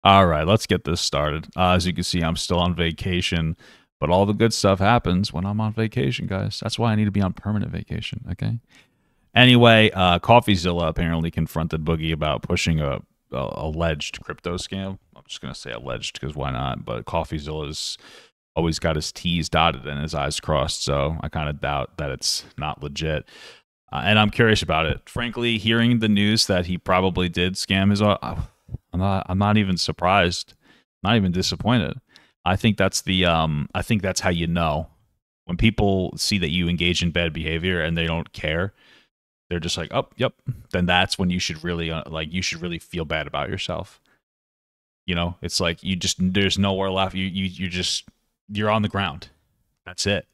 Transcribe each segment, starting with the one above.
All right, let's get this started. As you can see, I'm still on vacation, but all the good stuff happens when I'm on vacation, guys. That's why I need to be on permanent vacation, okay? Anyway, CoffeeZilla apparently confronted Boogie about pushing a alleged crypto scam. I'm just going to say alleged because why not? But CoffeeZilla's always got his T's dotted and his I's crossed, so I kind of doubt that it's not legit. And I'm curious about it. Frankly, hearing the news that he probably did scam his, I'm not even surprised, not even disappointed. I think that's I think that's how you know when people see that you engage in bad behavior and they don't care. They're just like, oh, yep. Then that's when you should really you should really feel bad about yourself. You know, it's like you just there's nowhere left. You're on the ground. That's it.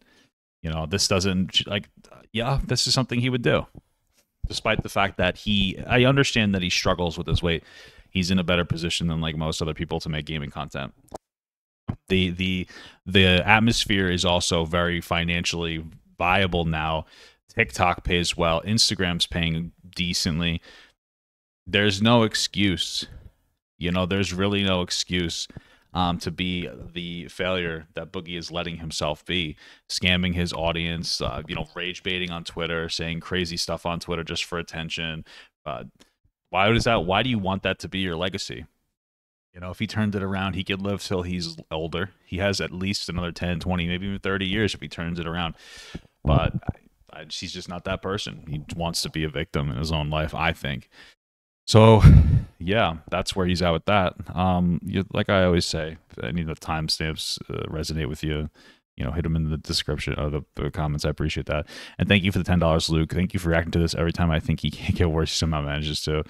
You know, this doesn't like yeah, this is something he would do. Despite the fact that I understand that he struggles with his weight. He's in a better position than like most other people to make gaming content. The atmosphere is also very financially viable now. TikTok pays well, Instagram's paying decently. There's no excuse. You know, there's really no excuse to be the failure that Boogie is letting himself be, scamming his audience, rage baiting on Twitter, saying crazy stuff on Twitter just for attention. Why do you want that to be your legacy? You know, if he turned it around, he could live till he's older. He has at least another 10, 20, maybe even 30 years if he turns it around. But he's just not that person. He wants to be a victim in his own life, I think. So, yeah, that's where he's at with that. Like I always say, if any of the timestamps resonate with you, hit them in the description of the comments. I appreciate that. And thank you for the $10, Luke. Thank you for reacting to this every time I think he can't get worse. He somehow manages to.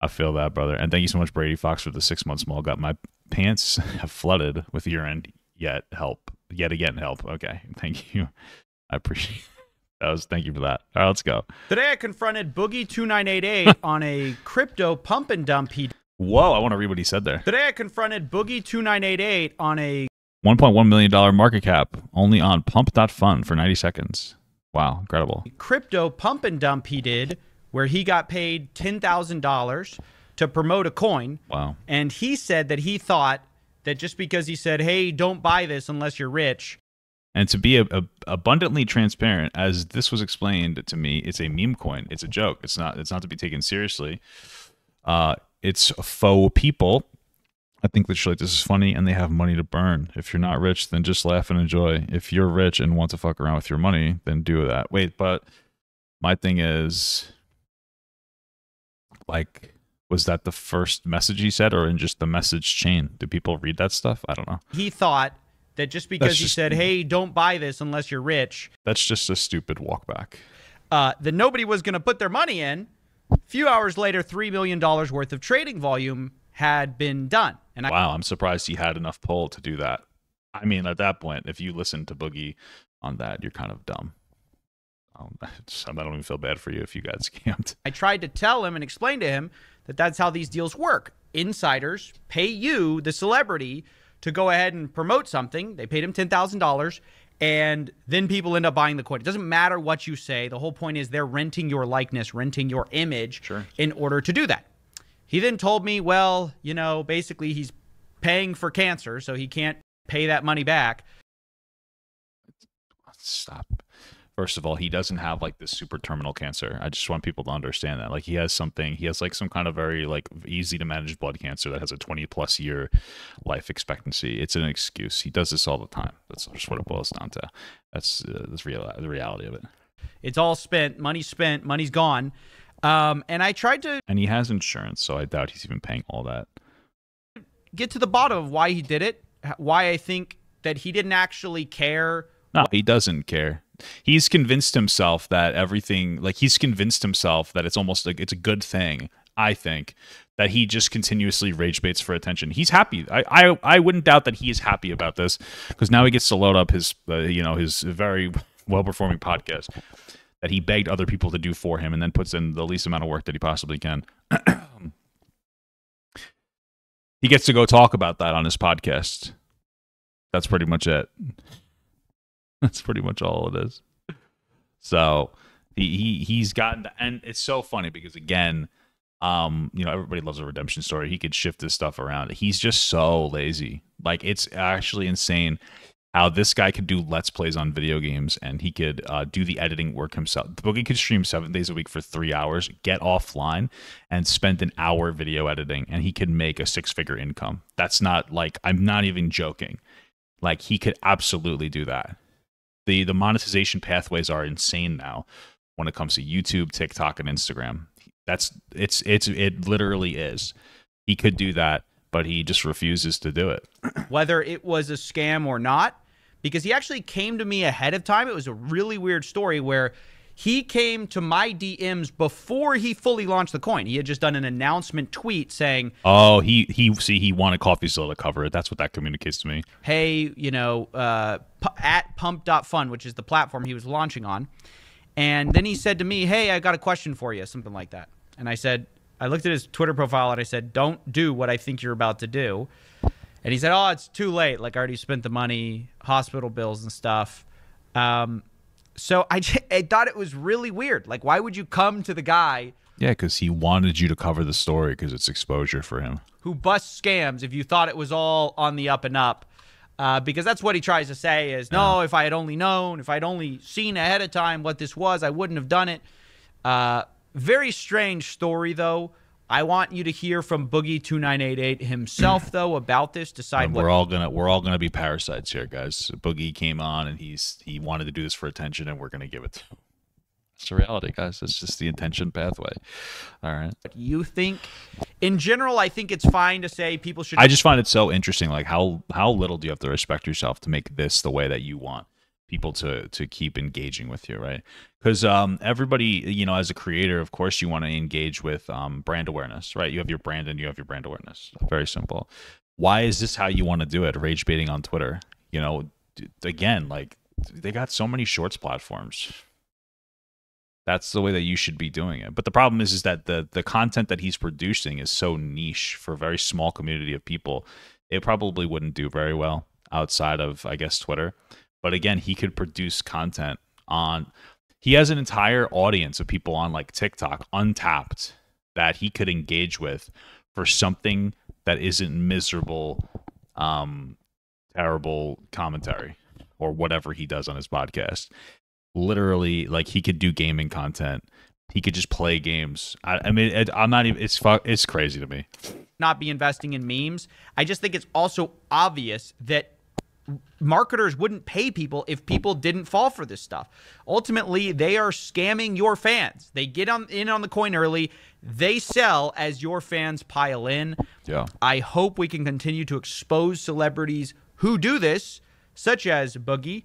I feel that, brother. And thank you so much, Brady Fox, for the 6 month small gut. My pants have flooded with urine. Yet again, help. Okay, thank you. I appreciate it. Thank you for that. All right, let's go. Today I confronted Boogie2988 on a crypto pump and dump Whoa, I want to read what he said there. Today I confronted Boogie2988 on a $1.1 million market cap only on pump.fun for 90 seconds. Wow, incredible. Crypto pump and dump he did where he got paid $10,000 to promote a coin. Wow. And he said that he thought that just because he said, hey, don't buy this unless you're rich. And to be abundantly transparent, as this was explained to me, it's a meme coin. It's a joke. It's not to be taken seriously. It's faux people. I think that like, this is funny, and they have money to burn. If you're not rich, then just laugh and enjoy. If you're rich and want to fuck around with your money, then do that. Wait, but my thing is, like, was that the first message he said, or in just the message chain? Do people read that stuff? I don't know. He thought that just because he said, hey, don't buy this unless you're rich. That's just a stupid walkback. That nobody was going to put their money in. A few hours later, $3 million worth of trading volume had been done. And wow, I'm surprised he had enough pull to do that. I mean, at that point, if you listen to Boogie on that, you're kind of dumb. I don't even feel bad for you if you got scammed. I tried to tell him and explain to him that that's how these deals work. Insiders pay you, the celebrity, to go ahead and promote something. They paid him $10,000, and then people end up buying the coin. It doesn't matter what you say. The whole point is they're renting your likeness, renting your image in order to do that. He then told me, well, basically he's paying for cancer, so he can't pay that money back. Stop. First of all, he doesn't have like this super terminal cancer. I just want people to understand that. Like he has some kind of very like easy to manage blood cancer that has a 20+ year life expectancy. It's an excuse. He does this all the time. That's just what it boils down to. That's the reality of it. It's all spent, money's gone. And I tried to... And he has insurance, so I doubt he's even paying all that. Get to the bottom of why he did it, why I think that he didn't actually care. No, he doesn't care. He's convinced himself that he's convinced himself that it's almost like it's a good thing, I think, that he just continuously rage baits for attention. He's happy. I wouldn't doubt that he is happy about this because now he gets to load up his, his very well-performing podcast that he begged other people to do for him and then puts in the least amount of work that he possibly can. He gets to go talk about that on his podcast. That's pretty much it. That's pretty much all it is. So he's gotten, and it's so funny because again, You know, everybody loves a redemption story. He could shift his stuff around. He's just so lazy. Like, it's actually insane how this guy could do Let's Plays on video games, and he could do the editing work himself. Boogie could stream 7 days a week for 3 hours, get offline, and spend an hour video editing, and he could make a 6-figure income. That's not, like, I'm not even joking. Like, he could absolutely do that. The monetization pathways are insane now when it comes to YouTube, TikTok, and Instagram. It literally is. He could do that, but he just refuses to do it. Whether it was a scam or not, because he actually came to me ahead of time. It was a really weird story where he came to my DMs before he fully launched the coin. He had just done an announcement tweet saying, "Oh, he wanted CoffeeZilla to cover it." That's what that communicates to me. Hey, you know, at pump.fun, which is the platform he was launching on. And then he said to me, "Hey, I got a question for you," something like that. And I said, I looked at his Twitter profile and I said, "Don't do what I think you're about to do." And he said, "Oh, it's too late. Like, I already spent the money, hospital bills and stuff." So I thought it was really weird. Like, why would you come to the guy? Yeah, because he wanted you to cover the story because it's exposure for him. Who busts scams if you thought it was all on the up and up. Because that's what he tries to say is, no, if I had only known, if I'd only seen ahead of time what this was, I wouldn't have done it. Very strange story, though. I want you to hear from Boogie2988 himself, though, about this. Decide and what we're all gonna be parasites here, guys. Boogie came on and he wanted to do this for attention, and we're gonna give it to him. It's the reality, guys. It's just the attention pathway. All right. You think, in general, I think it's fine to say people should. I just find it so interesting, like how little do you have to respect yourself to make this the way that you want people to keep engaging with you, right? Because everybody, you know, as a creator, of course, you want to engage with brand awareness, right? You have your brand and you have your brand awareness. Very simple. Why is this how you want to do it? Rage baiting on Twitter, you know? Again, like, they got so many shorts platforms. That's the way that you should be doing it. But the problem is that the content that he's producing is so niche for a very small community of people. It probably wouldn't do very well outside of, I guess, Twitter. But again, he could produce content on. He has an entire audience of people on, like, TikTok, untapped, that he could engage with for something that isn't miserable, terrible commentary or whatever he does on his podcast. Literally, like, he could do gaming content. He could just play games. I mean, I'm not even. It's crazy to me. Not be investing in memes. I just think it's also obvious that marketers wouldn't pay people if people didn't fall for this stuff. Ultimately, they are scamming your fans. They get in on the coin early. They sell as your fans pile in. Yeah. I hope we can continue to expose celebrities who do this, such as Boogie.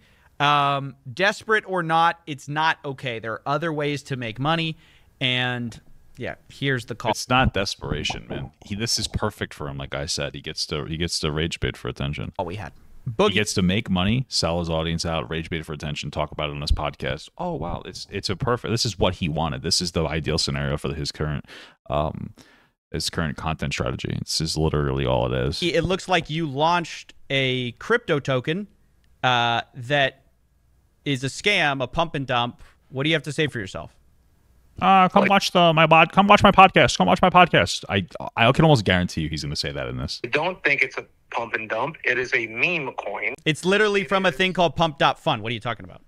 Desperate or not, it's not okay. There are other ways to make money, and yeah, here's the call. It's not desperation, man. This is perfect for him. Like I said, he gets to rage bait for attention. All we had. Boogie. He gets to make money, sell his audience out, rage bait for attention, talk about it on his podcast. Oh wow, it's a perfect. This is what he wanted. This is the ideal scenario for his current content strategy. This is literally all it is. It looks like you launched a crypto token that is a scam, a pump and dump. What do you have to say for yourself? Come watch my podcast. Come watch my podcast. I can almost guarantee you he's going to say that in this. I don't think it's a pump and dump. It is a meme coin. It's literally from a thing called pump.fun. What are you talking about?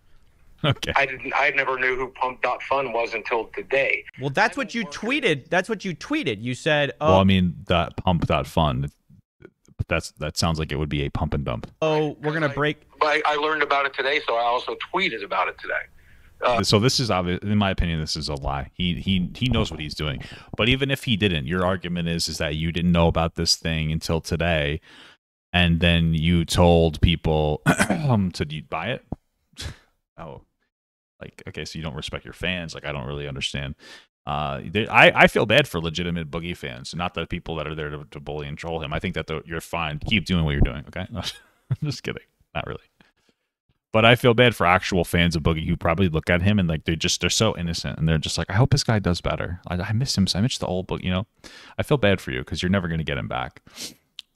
Okay. I never knew who pump.fun was until today. Well, that's what you tweeted. That's what you tweeted. You said, "Oh, well, I mean, that pump.fun. That sounds like it would be a pump and dump. Oh, we're gonna break. But I learned about it today, so I also tweeted about it today. So this is obvious. In my opinion, this is a lie. He knows what he's doing. But even if he didn't, your argument is that you didn't know about this thing until today, and then you told people to buy it. Oh, like, okay, so you don't respect your fans. Like, I don't really understand. I feel bad for legitimate Boogie fans, not the people that are there to bully and troll him. I think that you're fine. Keep doing what you're doing, okay? I'm just kidding. Not really. But I feel bad for actual fans of Boogie who probably look at him and, like, they're so innocent, and they're just like, I hope this guy does better. I miss him. I miss the old Boogie, you know? I feel bad for you because you're never going to get him back.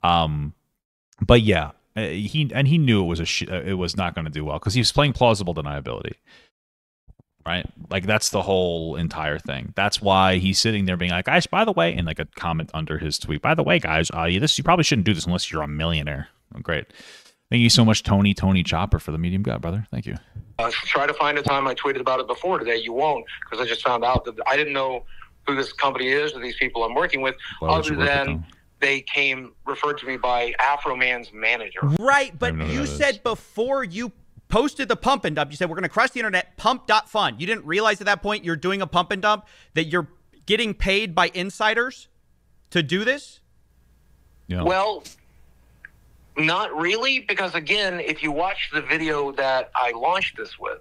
But yeah, he knew it was not going to do well because he was playing plausible deniability. right? Like that's the whole entire thing. That's why he's sitting there being like, guys, by the way, and like a comment under his tweet, by the way, guys, you probably shouldn't do this unless you're a millionaire. Oh, great. Thank you so much, Tony Chopper, for the medium gut, brother. Thank you. Try to find a time I tweeted about it before today. You won't, because I just found out that I didn't know who this company is or these people I'm working with, other than they referred to me by Afro Man's manager. Right, but you said before you posted the pump and dump, you said we're going to crush the internet, pump.fun. You didn't realize at that point you're doing a pump and dump, that you're getting paid by insiders to do this? Yeah. Well, not really, because again, if you watch the video that I launched this with,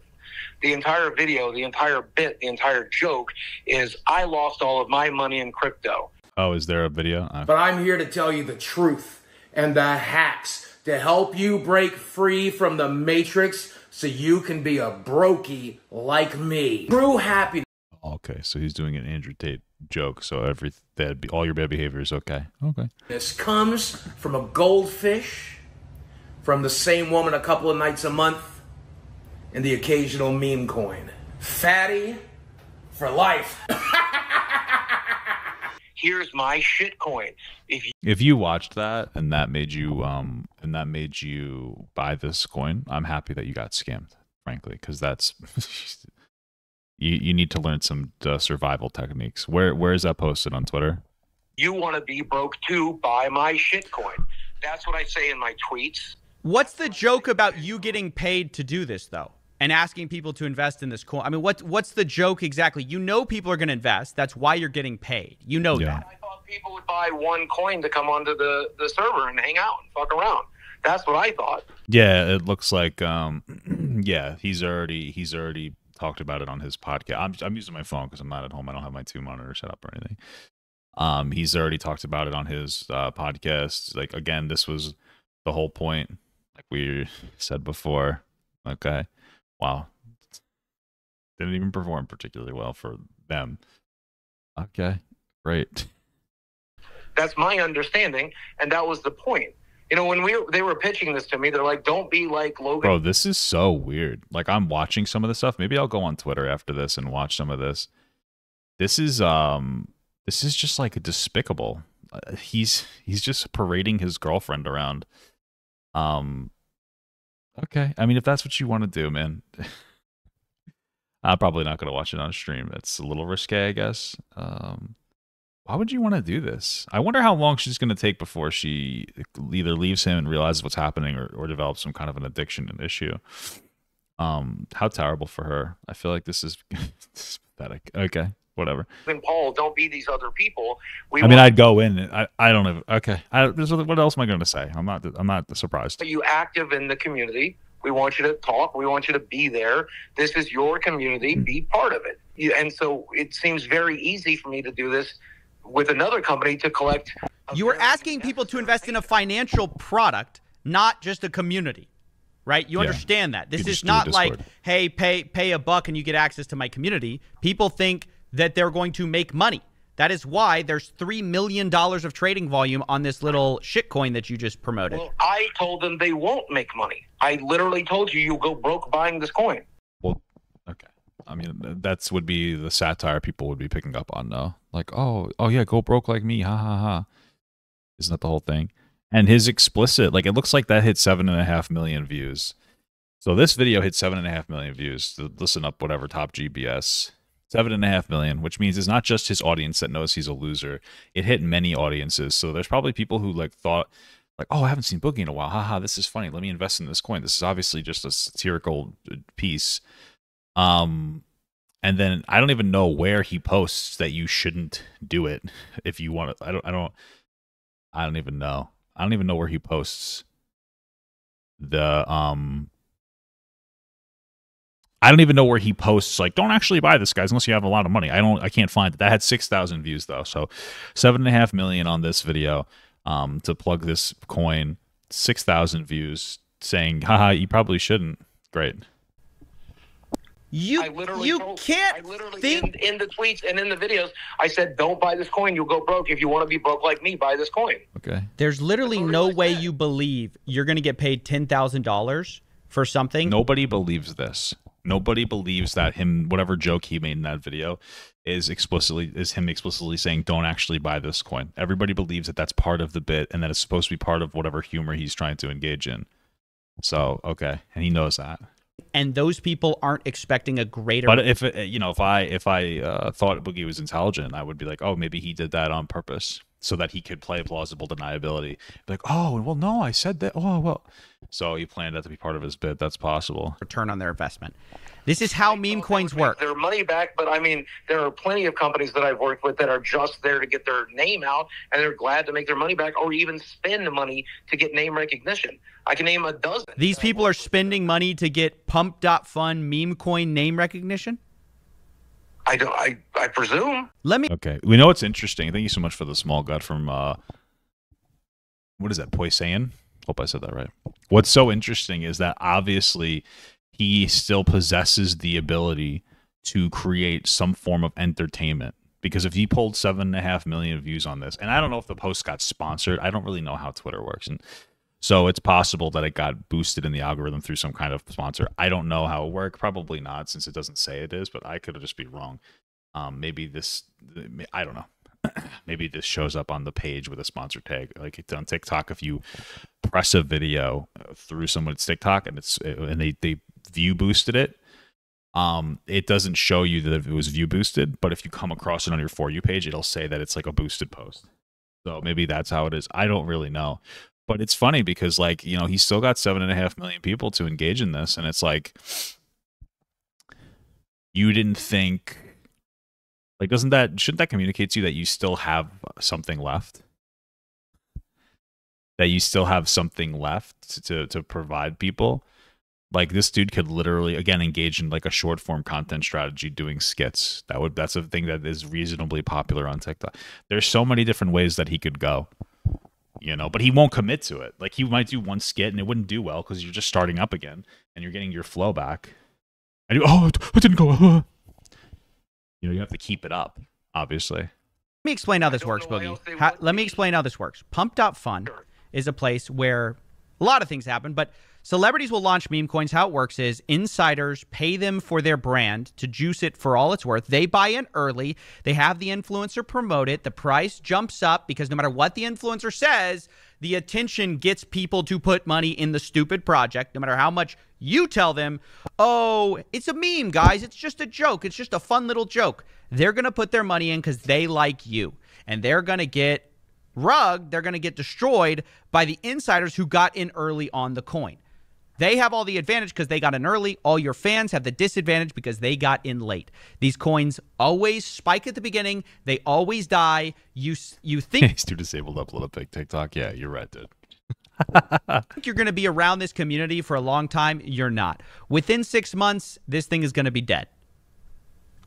the entire video, the entire bit, the entire joke is I lost all of my money in crypto. Oh, is there a video? But I'm here to tell you the truth and the hacks to help you break free from the matrix so you can be a brokey like me. True happiness. Okay, so he's doing an Andrew Tate joke, so all your bad behavior is okay. Okay. This comes from a goldfish, from the same woman a couple of nights a month, and the occasional meme coin. Fatty for life. Here's my shit coin. If you watched that and that made you buy this coin, I'm happy that you got scammed, frankly, because that's you need to learn some survival techniques. Where is that posted on Twitter? You want to be broke too? Buy my shit coin. That's what I say in my tweets. What's the joke about you getting paid to do this, though, and asking people to invest in this coin? I mean, what's the joke exactly? You know people are going to invest. That's why you're getting paid. You know that. I thought people would buy one coin to come onto the server and hang out and fuck around. That's what I thought. Yeah, it looks like yeah, he's already talked about it on his podcast. I'm using my phone because I'm not at home. I don't have my two monitors set up or anything. He's already talked about it on his podcast. Like, again, this was the whole point, like we said before. Okay, wow, didn't even perform particularly well for them. Okay, great. That's my understanding, and that was the point. You know, when they were pitching this to me, they're like, "Don't be like Logan." Bro, this is so weird. Like, I'm watching some of the stuff. Maybe I'll go on Twitter after this and watch some of this. This is just like despicable. He's just parading his girlfriend around. Okay. I mean, if that's what you want to do, man. I'm probably not going to watch it on stream. It's a little risque, I guess. Why would you want to do this? I wonder how long she's going to take before she either leaves him and realizes what's happening or develops some kind of an addiction and issue. How terrible for her. I feel like this is pathetic. Okay. Whatever. And Paul, don't be these other people. I'd go in. I don't know. Okay. What else am I going to say? I'm not surprised. You active in the community. We want you to talk. We want you to be there. This is your community. Be part of it. And so it seems very easy for me to do this with another company to collect. You are asking people to invest in a financial product, not just a community. Right? You understand that. This is not like, hey, pay $1 and you get access to my community. People think that they're going to make money. That is why there's $3 million of trading volume on this little shitcoin that you just promoted. Well, I told them they won't make money. I literally told you'll go broke buying this coin. Well, okay. I mean, that's would be the satire people would be picking up on, though. Like, oh yeah, go broke like me, ha ha ha. Isn't that the whole thing? And his explicit, like, it looks like that hit 7.5 million views. So this video hit 7.5 million views. Listen up, whatever, top GBS. 7.5 million, which means it's not just his audience that knows he's a loser. It hit many audiences. So there's probably people who thought, oh, I haven't seen Boogie in a while. Haha, this is funny. Let me invest in this coin. This is obviously just a satirical piece. And then I don't even know where he posts that you shouldn't do it if you want to. I don't even know. I don't even know where he posts the I don't even know where he posts, like, don't actually buy this, guys, unless you have a lot of money. I can't find it. That had 6,000 views, though. So 7.5 million on this video to plug this coin. 6,000 views saying, haha, you probably shouldn't. Great. You can't think in the tweets and in the videos, I said, don't buy this coin. You'll go broke. If you want to be broke like me, buy this coin. Okay. There's literally no way you believe you're going to get paid $10,000 for something. Nobody believes this. Nobody believes that whatever joke he made in that video is him explicitly saying, don't actually buy this coin. Everybody believes that that's part of the bit and that it's supposed to be part of whatever humor he's trying to engage in. So, okay. And he knows that. And those people aren't expecting a greater. But if I thought Boogie was intelligent, I would be like, oh, maybe he did that on purpose so that he could play plausible deniability. Be like, oh, well, no, I said that. Oh, well. So he planned that to be part of his bit. That's possible. Return on their investment. This is how meme coins work. Their money back, but I mean, there are plenty of companies that I've worked with that are just there to get their name out, and they're glad to make their money back or even spend money to get name recognition. I can name a dozen. These people are spending money to get pump.fun meme coin name recognition? I presume. Let me. Okay. We know it's interesting. Thank you so much for the small gut from, what is that, Poisayan? Hope I said that right. What's so interesting is that obviously he still possesses the ability to create some form of entertainment. Because if he pulled 7.5 million views on this, and I don't know if the post got sponsored, I don't really know how Twitter works. And so it's possible that it got boosted in the algorithm through some kind of sponsor. I don't know how it worked. Probably not, since it doesn't say it is, but I could just be wrong. Maybe this, I don't know. Maybe this shows up on the page with a sponsor tag. Like it's on TikTok, if you press a video through someone's TikTok and they view boosted it, it doesn't show you that it was view boosted, but if you come across it on your For You page, it'll say that it's like a boosted post. So maybe that's how it is. I don't really know. But it's funny because, like, you know, he's still got 7.5 million people to engage in this, and it's like, you didn't think, like, shouldn't that communicate to you that you still have something left? That you still have something left to provide people? Like, this dude could literally, again, engage in like a short form content strategy, doing skits. That's a thing that is reasonably popular on TikTok. There's so many different ways that he could go, you know, but he won't commit to it. Like, he might do one skit and it wouldn't do well because you're just starting up again and you're getting your flow back. And it didn't go. You know, you have to keep it up, obviously. Let me explain how this works, Boogie. Let me explain how this works. Pump.fun is a place where a lot of things happen, but celebrities will launch meme coins. How it works is insiders pay them for their brand to juice it for all it's worth. They buy in early. They have the influencer promote it. The price jumps up because no matter what the influencer says, the attention gets people to put money in the stupid project. No matter how much you tell them, oh, it's a meme, guys. It's just a joke. It's just a fun little joke. They're going to put their money in because they like you. And they're going to get rugged. They're going to get destroyed by the insiders who got in early on the coin. They have all the advantage because they got in early. All your fans have the disadvantage because they got in late. These coins always spike at the beginning. They always die. You think he's too disabled to upload a big TikTok? Yeah, you're right, dude. think you're going to be around this community for a long time. You're not. Within 6 months, this thing is going to be dead.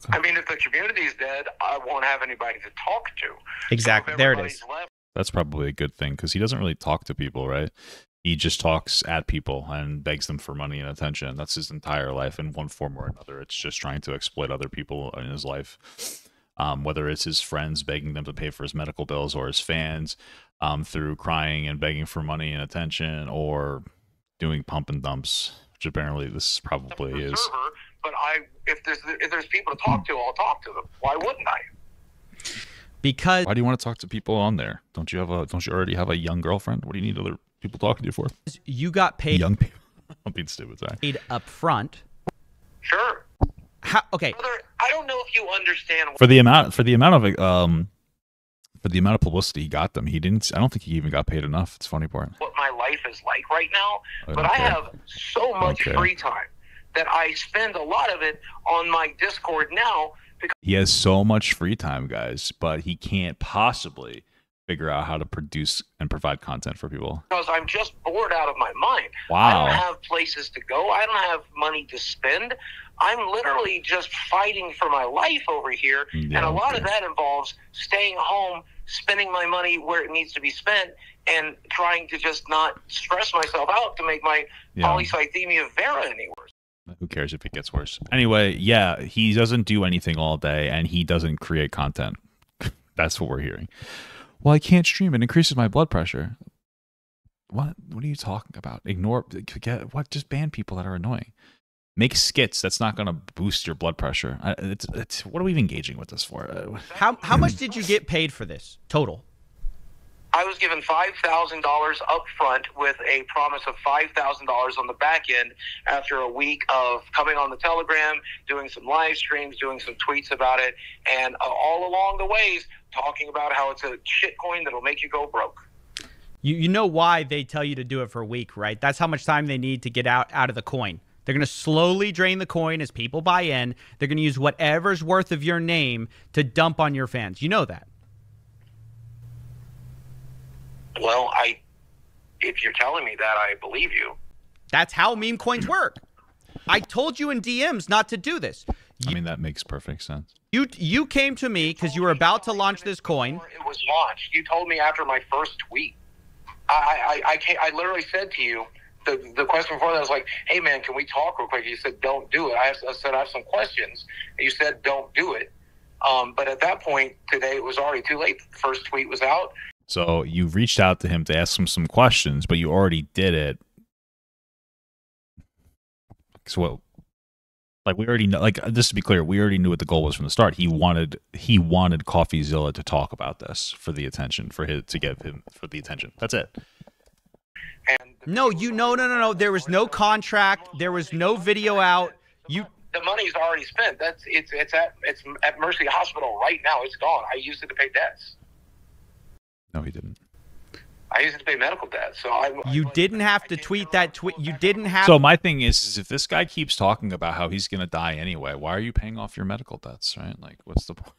I mean, if the community is dead, I won't have anybody to talk to. Exactly. So there it is. That's probably a good thing because he doesn't really talk to people, right? He just talks at people and begs them for money and attention. That's his entire life in one form or another. It's just trying to exploit other people in his life, whether it's his friends begging them to pay for his medical bills or his fans through crying and begging for money and attention or doing pump and dumps, which apparently this probably is. But if there's people to talk to, I'll talk to them. Why wouldn't I? Because why do you want to talk to people on there? Don't you already have a young girlfriend? What do you need other people talking to you for? You got paid. Young people. I'm being stupid, sorry. Paid up front. Sure. Okay. Brother, I don't know if you understand. For the amount of publicity he got them, he didn't. I don't think he even got paid enough. It's a funny part. What my life is like right now, but I have so much free time that I spend a lot of it on my Discord now. He has so much free time, guys, but he can't possibly figure out how to produce and provide content for people. Because I'm just bored out of my mind. Wow. I don't have places to go. I don't have money to spend. I'm literally just fighting for my life over here. Yeah, and a lot of that involves staying home, spending my money where it needs to be spent, and trying to just not stress myself out to make my polycythemia vera any worse. Who cares if it gets worse? Anyway, yeah, he doesn't do anything all day, and he doesn't create content. That's what we're hearing. Well, I can't stream. It increases my blood pressure. What are you talking about? Just ban people that are annoying. Make skits. That's not going to boost your blood pressure. It's what are we even engaging with this for? How much did you get paid for this total? I was given $5,000 up front with a promise of $5,000 on the back end after a week of coming on the Telegram, doing some live streams, doing some tweets about it, and all along the ways talking about how it's a shit coin that'll make you go broke. You know why they tell you to do it for a week, right? That's how much time they need to get out of the coin. They're going to slowly drain the coin as people buy in. They're going to use whatever's worth of your name to dump on your fans. You know that. Well, if you're telling me that, I believe you. That's how meme coins work. I told you in DMs not to do this. I mean, that makes perfect sense. You came to me because you were about to launch this coin. It was launched. You told me after my first tweet. I literally said to you, the question before that was like, hey, man, can we talk real quick? You said, don't do it. I said, I have some questions. And you said, don't do it. But at that point today, it was already too late. The first tweet was out. So you reached out to him to ask him some questions, but you already did it. So what? Like, we already know, like, just to be clear, we already knew what the goal was from the start. He wanted CoffeeZilla to talk about this for the attention, for the attention. That's it. And No. There was no contract. There was no video out. The money's already spent. It's at Mercy Hospital right now. It's gone. I used it to pay debts. No, he didn't. I used it to pay medical debts. So You didn't have to tweet that tweet. You didn't have. So my thing is if this guy keeps talking about how he's going to die anyway, why are you paying off your medical debts, right? Like, what's the point?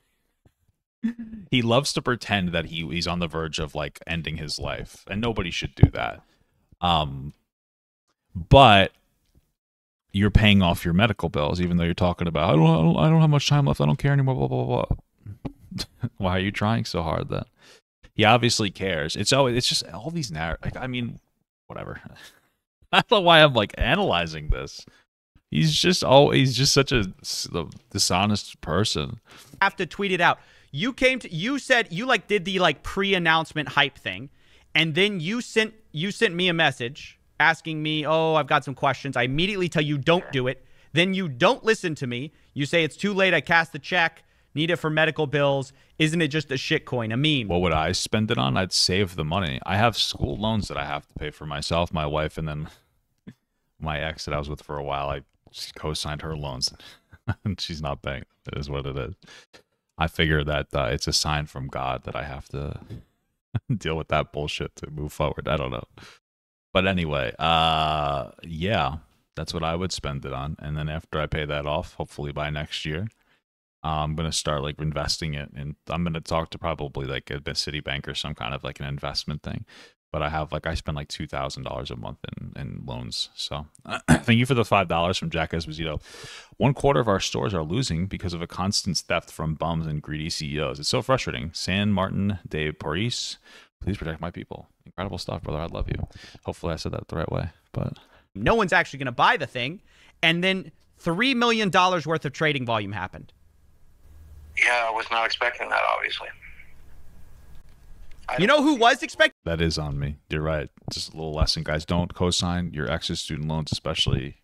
He loves to pretend that he's on the verge of, like, ending his life, and nobody should do that. But you're paying off your medical bills, even though you're talking about, I don't have much time left. I don't care anymore, blah, blah, blah, blah. Why are you trying so hard then? He obviously cares. It's just all these narratives. Like, I mean, whatever. I don't know why I'm, like, analyzing this. He's just such a dishonest person. Have to tweet it out. You said you, like, did the, like, pre-announcement hype thing, and then you sent me a message asking me, oh, I've got some questions. I immediately tell you don't do it. Then you don't listen to me. You say it's too late. I cast the check. Need it for medical bills. Isn't it just a shit coin, a meme? What would I spend it on? I'd save the money. I have school loans that I have to pay for myself, my wife, and then my ex that I was with for a while. I just co-signed her loans, and she's not paying. It is what it is. I figure that it's a sign from God that I have to deal with that bullshit to move forward. I don't know. But anyway, yeah, that's what I would spend it on. And then after I pay that off, hopefully by next year, I'm going to start, like, investing it. And I'm going to talk to probably, like, a Citibank or some kind of, like, an investment thing. But I spend like $2,000 a month in loans. So thank you for the $5 from Jack Esposito. 1/4 of our stores are losing because of a constant theft from bums and greedy CEOs. It's so frustrating. San Martin de Paris, please protect my people. Incredible stuff, brother. I love you. Hopefully I said that the right way. But no one's actually going to buy the thing. And then $3 million worth of trading volume happened. Yeah, I was not expecting that, obviously. You know who was expecting? That is on me. You're right. Just a little lesson, guys. Don't co-sign your ex's student loans, especially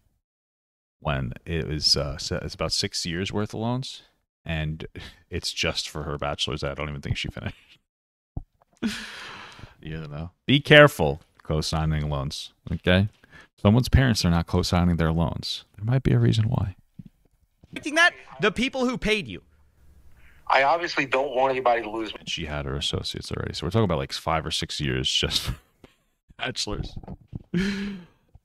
when it was it's about 6 years worth of loans, and it's just for her bachelor's. I don't even think she finished. You know, be careful co-signing loans. Okay, someone's parents are not co-signing their loans. There might be a reason why. That the people who paid you. I obviously don't want anybody to lose. She had her associates already, so we're talking about like 5 or 6 years just for bachelors.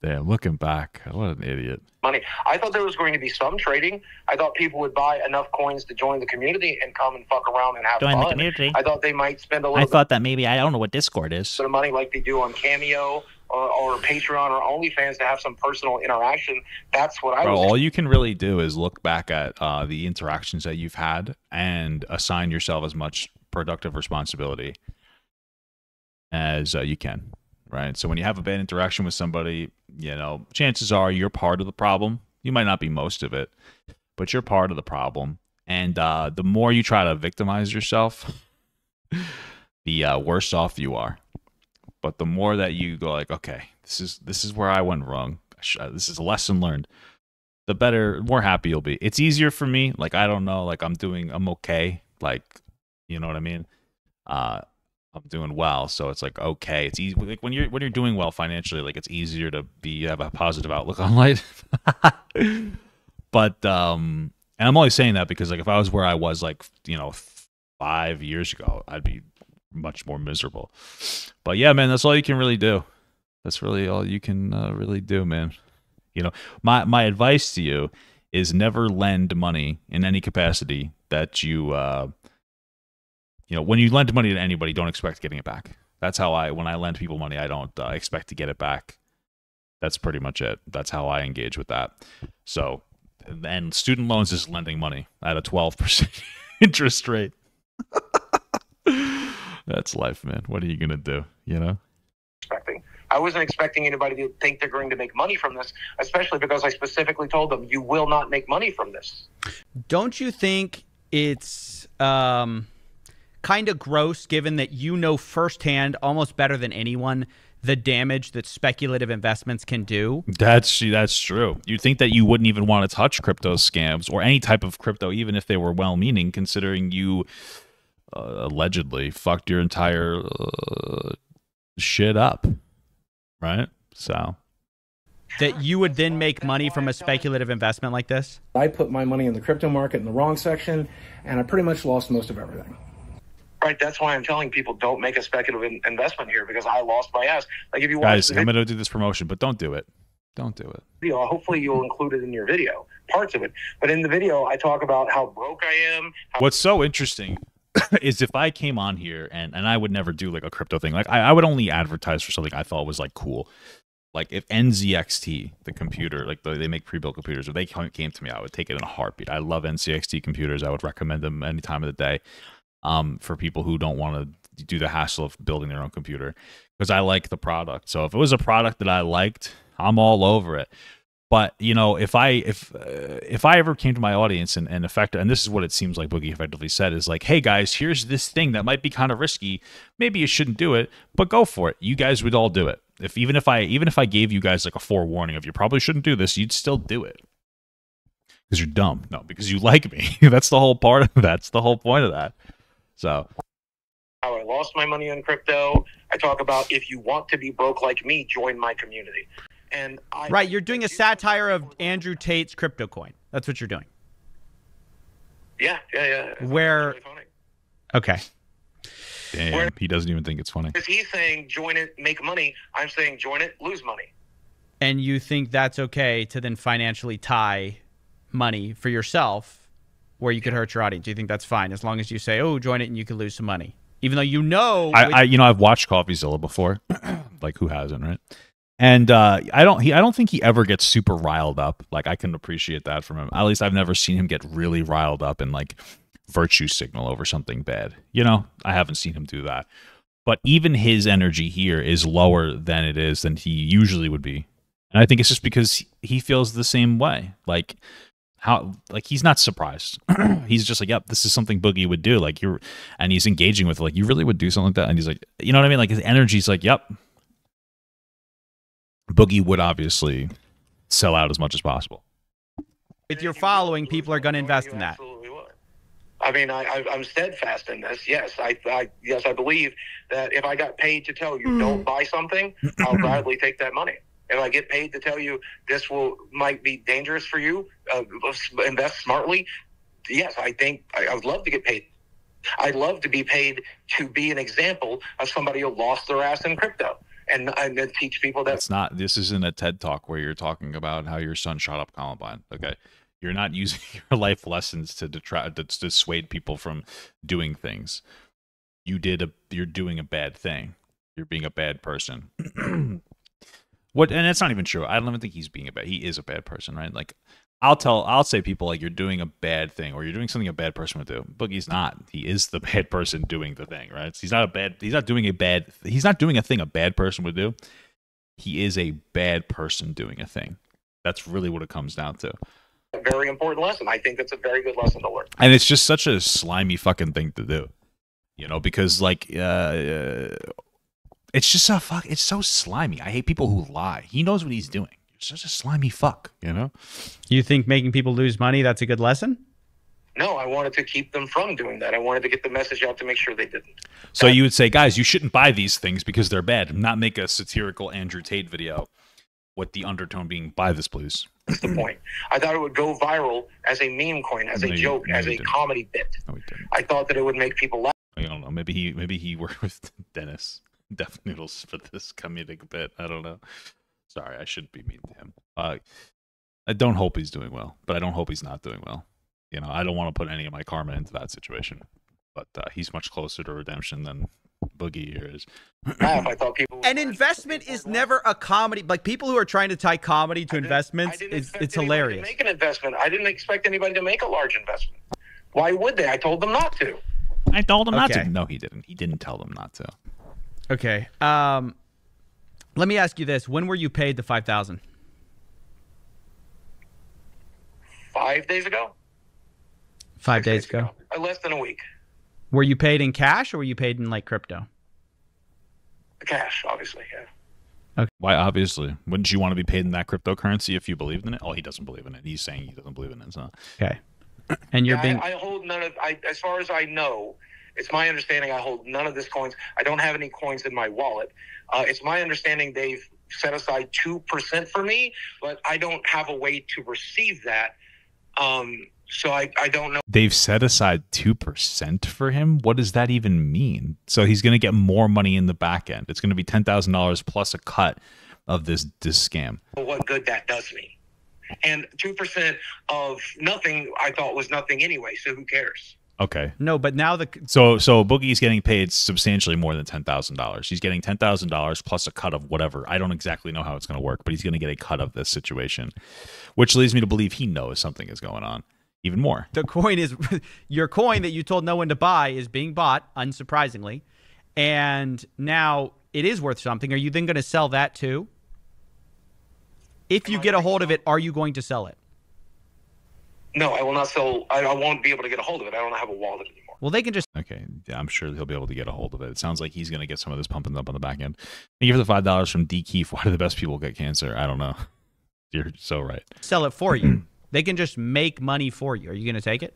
Damn, looking back, what an idiot. Money. I thought there was going to be some trading. I thought people would buy enough coins to join the community and come and fuck around and have fun. Join the community. I thought they might spend a little. I thought that maybe, I don't know what Discord is. Bit of money like they do on Cameo or Patreon or OnlyFans to have some personal interaction. That's what I was. All you can really do is look back at the interactions that you've had and assign yourself as much productive responsibility as you can. Right. So when you have a bad interaction with somebody, you know, chances are you're part of the problem. You might not be most of it, but you're part of the problem. And the more you try to victimize yourself, the worse off you are. But the more that you go like, okay, this is where I went wrong. This is a lesson learned. the better, more happy you'll be. It's easier for me. Like, I don't know, like I'm okay. Like, you know what I mean? I'm doing well, so it's like okay. It's easy like when you're doing well financially, like it's easier to have a positive outlook on life. But and I'm only saying that because like if I was where I was like 5 years ago, I'd be much more miserable. But yeah, man, that's all you can really do. That's really all you can really do, man. My advice to you is never lend money in any capacity that you when you lend money to anybody, don't expect getting it back. That's how when I lend people money, I don't expect to get it back. That's pretty much it. That's how I engage with that. So, and student loans is lending money at a 12% interest rate. That's life, man. What are you going to do, Expecting. I wasn't expecting anybody to think they're going to make money from this, especially because I specifically told them, you will not make money from this. Don't you think it's kind of gross, given that firsthand, almost better than anyone, the damage that speculative investments can do? That's true. You'd think that you wouldn't even want to touch crypto scams or any type of crypto, even if they were well-meaning, considering you allegedly fucked your entire shit up, right? So that you would then make money from a speculative investment like this? I put my money in the crypto market in the wrong section, and I pretty much lost most of everything. Right, that's why I'm telling people don't make a speculative investment here, because I lost my ass. Like if you guys, I'm going to do this promotion, but don't do it. Don't do it. Hopefully you'll include it in your video, parts of it. But in the video, I talk about how broke I am. What's so interesting is if I came on here and I would never do like a crypto thing. Like I would only advertise for something I thought was like cool. Like if NZXT, the computer, like they make pre-built computers, if they came to me, I would take it in a heartbeat. I love NZXT computers. I would recommend them any time of the day. For people who don't want to do the hassle of building their own computer, because I like the product. So if it was a product that I liked, I'm all over it. But if I ever came to my audience and this is what it seems like Boogie effectively said, is like, hey guys, here's this thing that might be kind of risky. Maybe you shouldn't do it, but go for it. You guys would all do it. Even if I gave you guys like a forewarning of you probably shouldn't do this, you'd still do it. Because you're dumb. No, because you like me. That's the whole point of that. So, how I lost my money on crypto. I talk about if you want to be broke like me, join my community. And right, you're doing a satire of Andrew Tate's crypto coin. That's what you're doing. Yeah. Where? Really funny. Okay. Damn, he doesn't even think it's funny. Because he's saying join it, make money. I'm saying join it, lose money. And you think that's okay to then financially tie money for yourself, where you could hurt your audience? Do you think that's fine as long as you say, "Oh, join it and you can lose some money," even though I've watched CoffeeZilla before, like who hasn't, right? And I don't think he ever gets super riled up. Like I can appreciate that from him. At least I've never seen him get really riled up and like virtue signal over something bad. I haven't seen him do that. But even his energy here is lower than he usually would be, and I think it's just because he feels the same way. Like he's not surprised. He's just like, yep, this is something Boogie would do. And he's engaging with it, like, you really would do something like that? And he's like, you know what I mean? Like his energy's like, yep. Boogie would obviously sell out as much as possible. With your following, people are going to invest in that. Absolutely would. I mean, I'm steadfast in this. Yes, I believe that if I got paid to tell you don't buy something, I'll gladly take that money. If I get paid to tell you this might be dangerous for you, invest smartly, yes, I think I would love to get paid. I'd love to be paid to be an example of somebody who lost their ass in crypto and teach people that. This isn't a TED Talk where you're talking about how your son shot up Columbine, okay? You're not using your life lessons to dissuade people from doing things. You're doing a bad thing. You're being a bad person. And it's not even true. I don't even think he's being he is a bad person, right? Like I'll say people like you're doing a bad thing or you're doing something a bad person would do. Boogie's not. He is the bad person doing the thing, right? He's not doing a thing a bad person would do. He is a bad person doing a thing. That's really what it comes down to. A very important lesson. I think that's a very good lesson to learn. And it's just such a slimy fucking thing to do. Because like it's just it's so slimy. I hate people who lie. He knows what he's doing. such a slimy fuck, you know? You think making people lose money, that's a good lesson? No, I wanted to keep them from doing that. I wanted to get the message out to make sure they didn't. So you would say, guys, you shouldn't buy these things because they're bad. Not make a satirical Andrew Tate video with the undertone being, buy this, please. That's the point. I thought it would go viral as a meme coin, as a joke, as a comedy bit. No, he didn't. I thought that it would make people laugh. I don't know. Maybe he worked with Dennis Def Noodles for this comedic bit. I don't know. Sorry, I shouldn't be mean to him. I don't hope he's doing well, but I don't hope he's not doing well. You know, I don't want to put any of my karma into that situation. But he's much closer to redemption than Boogie here is. I thought people. An investment is never a comedy. Like people who are trying to tie comedy to investments, it's hilarious. To make an investment. I didn't expect anybody to make a large investment. Why would they? I told them not to. I told him not to. No, he didn't. He didn't tell them not to. Okay. Let me ask you this: when were you paid the $5,000? 5 days ago. 5 days ago. Less than a week. Were you paid in cash or were you paid in like crypto? Cash, obviously. Yeah. Okay. Why? Obviously, wouldn't you want to be paid in that cryptocurrency if you believed in it? Oh, he doesn't believe in it. He's saying he doesn't believe in it. So. Okay. And you're being. I hold none of. As far as I know, it's my understanding. I hold none of this coins. I don't have any coins in my wallet. It's my understanding they've set aside 2% for me, but I don't have a way to receive that. So I don't know. They've set aside 2% for him. What does that even mean? So he's going to get more money in the back end. It's going to be $10,000 plus a cut of this scam. What good that does me. And 2% of nothing I thought was nothing anyway, so who cares? Okay. No, but now So Boogie's getting paid substantially more than $10,000. He's getting $10,000 plus a cut of whatever. I don't exactly know how it's going to work, but he's going to get a cut of this situation, which leads me to believe he knows something is going on. Even more. The coin is your coin that you told no one to buy is being bought, unsurprisingly, and now it is worth something. Are you then going to sell that too? If you get a hold of it, are you going to sell it? No, I will not sell. I won't be able to get a hold of it. I don't have a wallet anymore. Well, they can just. Okay, yeah, I'm sure he'll be able to get a hold of it. It sounds like he's going to get some of this pumping up on the back end. Thank you for the $5 from D Keefe. Why do the best people get cancer? I don't know. You're so right. Sell it for you. They can just make money for you. Are you going to take it?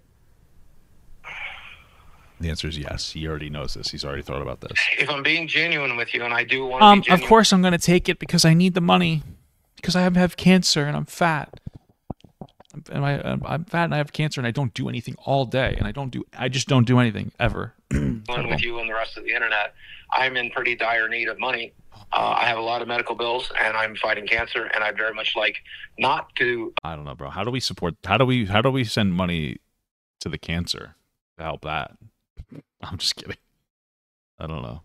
The answer is yes. He already knows this. He's already thought about this. If I'm being genuine with you, and I do want to be genuine. Of course I'm going to take it because I need the money. Because I have cancer and I'm fat. I'm fat and I have cancer and I don't do anything all day. And I just don't do anything ever. With you and the rest of the internet, I'm in pretty dire need of money. I have a lot of medical bills and I'm fighting cancer, and I very much like not to. I don't know, bro. How do we support? How do we send money to the cancer to help that? I'm just kidding. I don't know.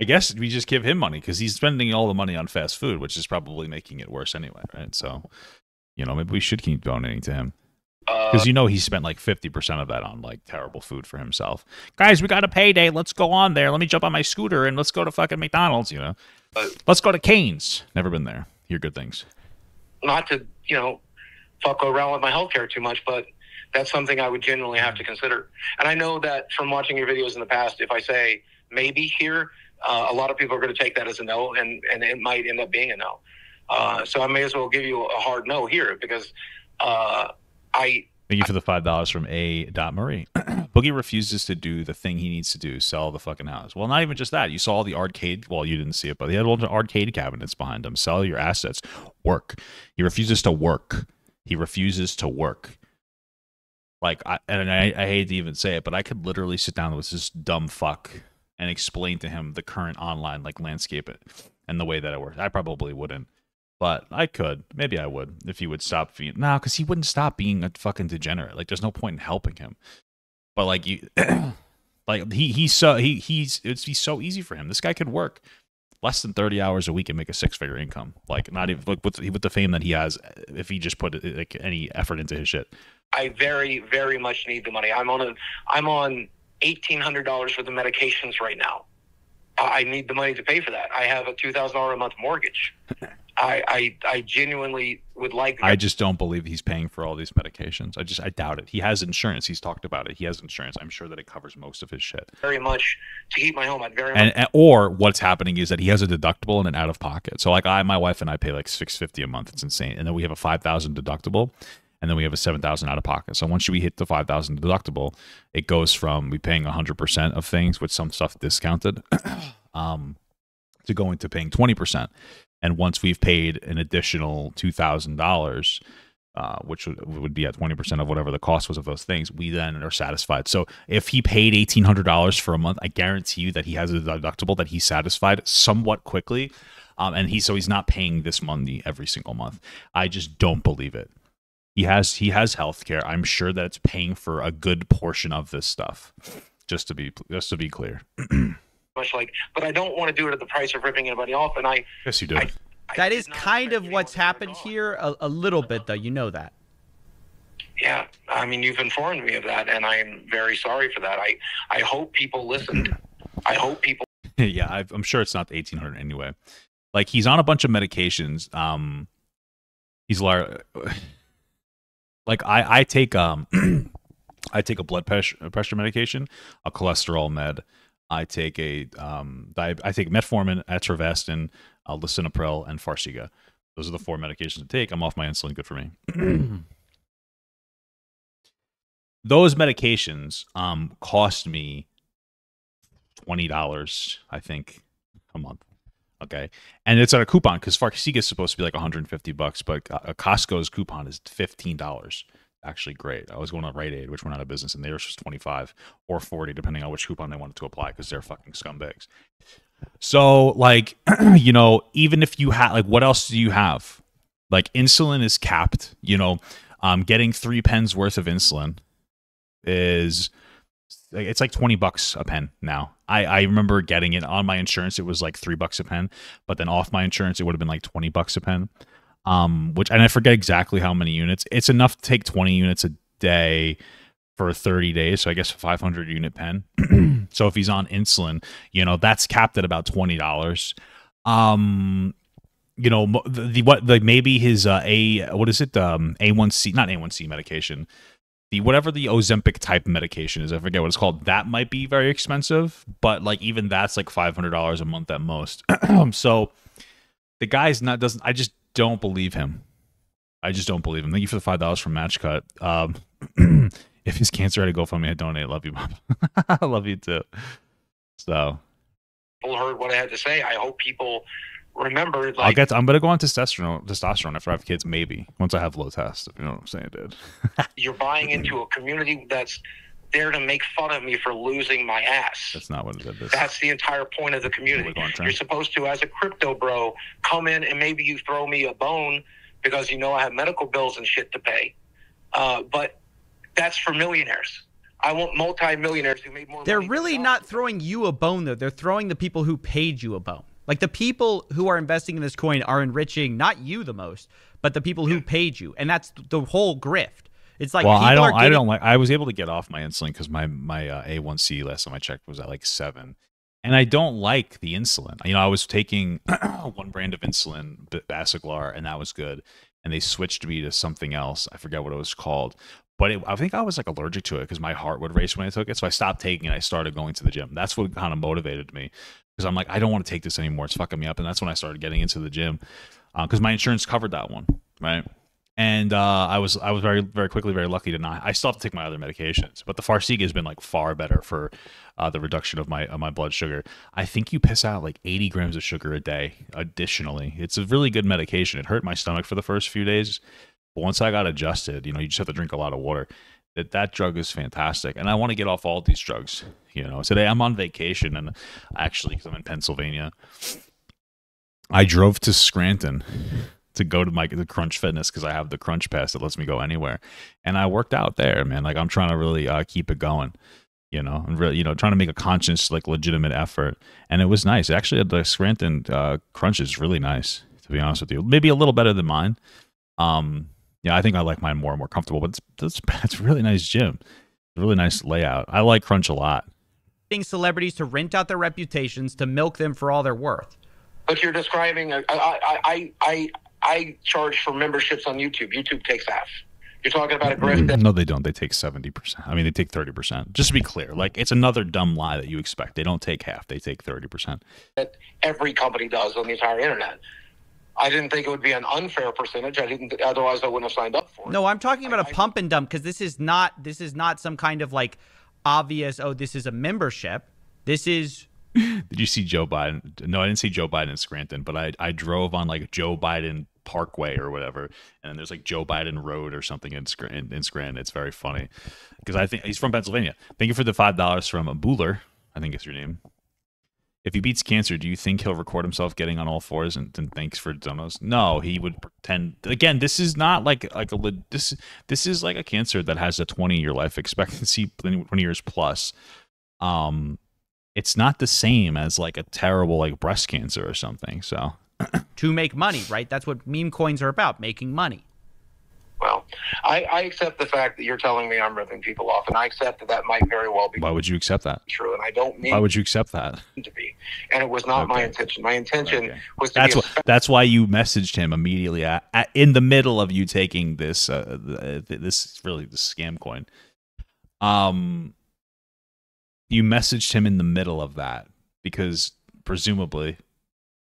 I guess we just give him money because he's spending all the money on fast food, which is probably making it worse anyway, right? So, maybe we should keep donating to him. Because he spent like 50% of that on like terrible food for himself. Guys, we got a payday. Let's go on there. Let me jump on my scooter and let's go to fucking McDonald's, Let's go to Cane's. Never been there. Hear good things. Not to, fuck around with my healthcare too much, but that's something I would genuinely have to consider. And I know that from watching your videos in the past, if I say maybe here, a lot of people are going to take that as a no, and it might end up being a no. So I may as well give you a hard no here because Thank you for the $5 from A.Marie. Boogie refuses to do the thing he needs to do, sell the fucking house. Well, not even just that. You saw the arcade. Well, you didn't see it, but he had a bunch of arcade cabinets behind him. Sell your assets. Work. He refuses to work. He refuses to work. Like, I hate to even say it, but I could literally sit down with this dumb fuck and explain to him the current online landscape and the way that it works. I probably wouldn't. But I could. Maybe I would if he would stop being. No, because he wouldn't stop being a fucking degenerate. Like, there's no point in helping him. But like you, like it'd be so easy for him. This guy could work less than 30 hours a week and make a 6-figure income. Like, not even with the fame that he has, if he just put like any effort into his shit. I very, very much need the money. I'm on $1,800 worth of medications right now. I need the money to pay for that. I have a $2,000 a month mortgage. I genuinely would like. I just don't believe he's paying for all these medications. I doubt it. He has insurance. He's talked about it. He has insurance. I'm sure that it covers most of his shit. Very much to keep my home. I'd very And much. or what's happening is that he has a deductible and an out of pocket. So like my wife and I pay like $650 a month. It's insane. And then we have a $5,000 deductible, and then we have a $7,000 out of pocket. So once we hit the $5,000 deductible, it goes from we paying 100% of things with some stuff discounted, to going to paying 20%. And once we've paid an additional $2,000, which would be at 20% of whatever the cost was of those things, we then are satisfied. So if he paid $1,800 for a month, I guarantee you that he has a deductible that he's satisfied somewhat quickly. And he's not paying this money every single month. I just don't believe it. He has health care. I'm sure that it's paying for a good portion of this stuff. Just to be clear. Much like, but I don't want to do it at the price of ripping anybody off. And I Yes, you do. That is did not kind expect of what's anyone to happened rip it off. here a little bit, though. You know that. Yeah, I mean, you've informed me of that, and I'm very sorry for that. I hope people listened. I hope people. Yeah, I'm sure it's not the 1,800 anyway. Like he's on a bunch of medications. He's like I take I take a blood pressure medication, a cholesterol med. I take I take metformin, atorvastatin, lisinopril, and Farxiga. Those are the 4 medications to take. I'm off my insulin. Good for me. Those medications cost me $20, I think, a month. Okay, and it's at a coupon because Farxiga is supposed to be like $150, but Costco's coupon is $15. Actually, great. I was going on Rite Aid, which went out of business, and theirs was 25 or 40, depending on which coupon they wanted to apply, because they're fucking scumbags. So, like, you know, even if you have, like, what else do you have? Like, insulin is capped. You know, getting 3 pens worth of insulin is, it's like $20 a pen now. I remember getting it on my insurance. It was like $3 a pen, but then off my insurance, it would have been like $20 a pen. Which, and I forget exactly how many units. It's enough to take 20 units a day for 30 days. So I guess a 500 unit pen. So if he's on insulin, you know, that's capped at about $20. You know, maybe his A1C, not A1C medication, whatever the Ozempic type medication is, I forget what it's called. That might be very expensive, but like even that's like $500 a month at most. So the guy's I just don't believe him. I just don't believe him. Thank you for the $5 from Match Cut. If his cancer had a GoFundMe, I'd donate. Love you, Mom. I love you too. So people heard what I had to say. I hope people remember. Like, I'm gonna go on testosterone after I have kids, maybe once I have low test. If you know what I'm saying, dude. you're buying into a community that's there to make fun of me for losing my ass. That's not what it is. That's the entire point of the community. You're supposed to, as a crypto bro, come in and maybe you throw me a bone because you know I have medical bills and shit to pay. But that's for millionaires. I want multi-millionaires who made more They're money. really not throwing you a bone, though. They're throwing the people who paid you a bone. Like, the people who are investing in this coin are enriching not you the most, but the people who paid you. And that's the whole grift. It's like, well, I was able to get off my insulin because my A1C last time I checked was at like 7. And I don't like the insulin. You know, I was taking one brand of insulin, Basaglar, and that was good. And they switched me to something else. I forget what it was called. But I think I was like allergic to it because my heart would race when I took it. So I stopped taking it. I started going to the gym. That's what kind of motivated me because I'm like, I don't want to take this anymore. It's fucking me up. And that's when I started getting into the gym because my insurance covered that one, right? And I was very, very quickly very lucky to not. I still have to take my other medications, but the Farxiga has been like far better for the reduction of my blood sugar. I think you piss out like 80 grams of sugar a day. Additionally, it's a really good medication. It hurt my stomach for the first few days, but once I got adjusted, you know, you just have to drink a lot of water. That drug is fantastic, and I want to get off all these drugs. You know, today I'm on vacation, and actually, because I'm in Pennsylvania, I drove to Scranton to go to the Crunch Fitness because I have the Crunch Pass that lets me go anywhere, and I worked out there, man. Like I'm trying to really keep it going, you know, and really, you know, trying to make a conscious, like, legitimate effort. And it was nice. Actually, the Scranton Crunch is really nice, to be honest with you. Maybe a little better than mine. Yeah, I think I like mine more and more comfortable. But it's a really nice gym, a really nice layout. I like Crunch a lot. Celebrities to rent out their reputations to milk them for all they're worth. But you're describing. I charge for memberships on YouTube. YouTube takes half. You're talking about a grift. No, they don't. They take 70%. I mean, they take 30%. Just to be clear, like it's another dumb lie that you expect. They don't take half. They take 30%. That every company does on the entire internet. I didn't think it would be an unfair percentage. I didn't. Otherwise, I wouldn't have signed up for it. No, I'm talking about a pump and dump because this is not some kind of like obvious. Oh, this is a membership. This is. Did you see Joe Biden? No, I didn't see Joe Biden in Scranton, but I drove on like Joe Biden Parkway or whatever, and there's like Joe Biden Road or something in Scranton. It's very funny because I think he's from Pennsylvania. Thank you for the $5 from Bueller. I think it's your name. If he beats cancer, do you think he'll record himself getting on all fours and thanks for donos? No, he would pretend. Again, this is not like this is like a cancer that has a 20-year life expectancy, 20 years plus. It's not the same as like a terrible like breast cancer or something. So to make money, right? That's what meme coins are about, making money. Well, I accept the fact that you're telling me I'm ripping people off, and I accept that might very well be. Why would you accept that? True, and I don't mean. Why would you accept that? To be, and it was not my intention. My intention was to. That's why you messaged him immediately in the middle of you taking this this scam coin. You messaged him in the middle of that because presumably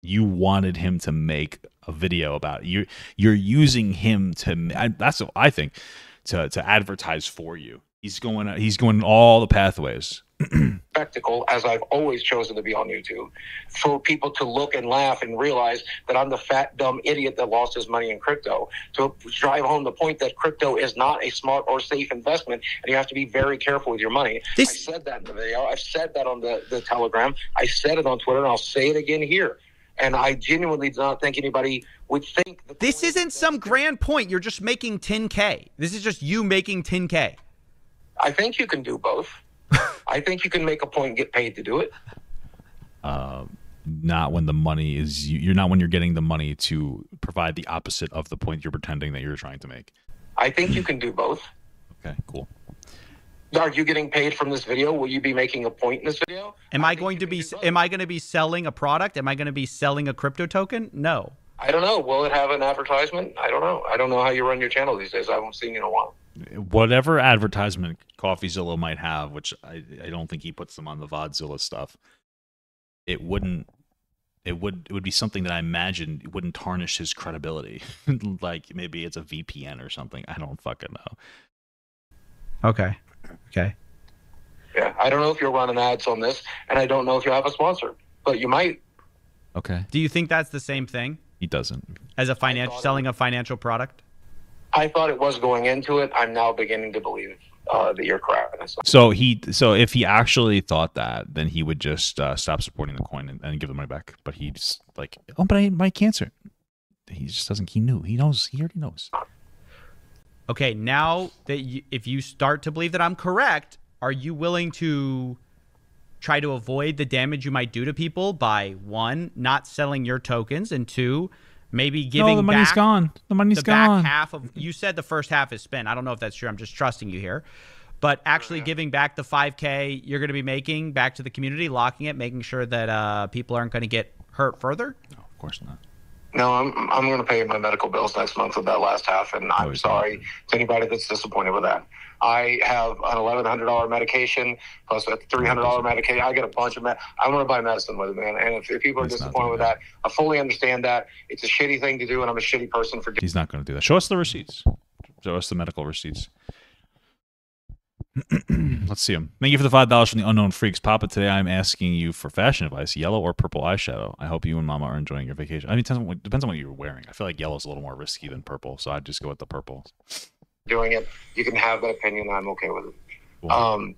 you wanted him to make a video about it. You're using him to. That's what I think to advertise for you. He's going all the pathways. Spectacle, as I've always chosen to be on YouTube, for people to look and laugh and realize that I'm the fat, dumb idiot that lost his money in crypto, to drive home the point that crypto is not a smart or safe investment, and you have to be very careful with your money. I said that in the video. I've said that on the Telegram. I said it on Twitter, and I'll say it again here. And I genuinely do not think anybody would think that this isn't some grand point. You're just making 10K. This is just you making 10K. I think you can do both. I think you can make a point and get paid to do it. Not when the money is you're not when you're getting the money to provide the opposite of the point you're pretending that you're trying to make. I think you can do both. Okay, cool. Are you getting paid from this video? Will you be making a point in this video? Am I going to be selling a product? Am I going to be selling a crypto token? No. I don't know. Will it have an advertisement? I don't know. I don't know how you run your channel these days. I haven't seen you in a while. Whatever advertisement CoffeeZilla might have, which I don't think he puts them on the VODzilla stuff, it would be something that I imagine wouldn't tarnish his credibility. Like maybe it's a VPN or something. I don't fucking know. Okay. Yeah, I don't know if you're running ads on this, and I don't know if you have a sponsor, but you might. Okay. Do you think that's the same thing? He doesn't. As a selling a financial product? I thought it was going into it. I'm now beginning to believe that you're correct. So if he actually thought that, then he would just stop supporting the coin and give the money back. But he's like, oh, but my cancer. He just doesn't. He knew. He knows. He already knows. Okay, now that if you start to believe that I'm correct, are you willing to try to avoid the damage you might do to people by, one, not selling your tokens, and two, maybe giving the money's back gone. The money's gone. Back half of, you said the first half is spent. I don't know if that's true. I'm just trusting you here. But actually giving back the $5K you're going to be making back to the community, locking it, making sure that people aren't going to get hurt further? No, of course not. No, I'm going to pay my medical bills next month with that last half, and I'm sorry to anybody that's disappointed with that. I have an $1,100 medication plus a $300 medication. I get a bunch of I'm going to buy medicine with it, man. And if people are disappointed with that, I fully understand that. It's a shitty thing to do, and I'm a shitty person for doing it. He's not going to do that. Show us the receipts. Show us the medical receipts. Let's see them. Thank you for the $5 from the Unknown Freaks. Papa, today I'm asking you for fashion advice, yellow or purple eyeshadow. I hope you and Mama are enjoying your vacation. I mean, it depends on what you're wearing. I feel like yellow's a little more risky than purple, so I'd just go with the purple. Doing it, you can have that opinion. I'm okay with it. Cool.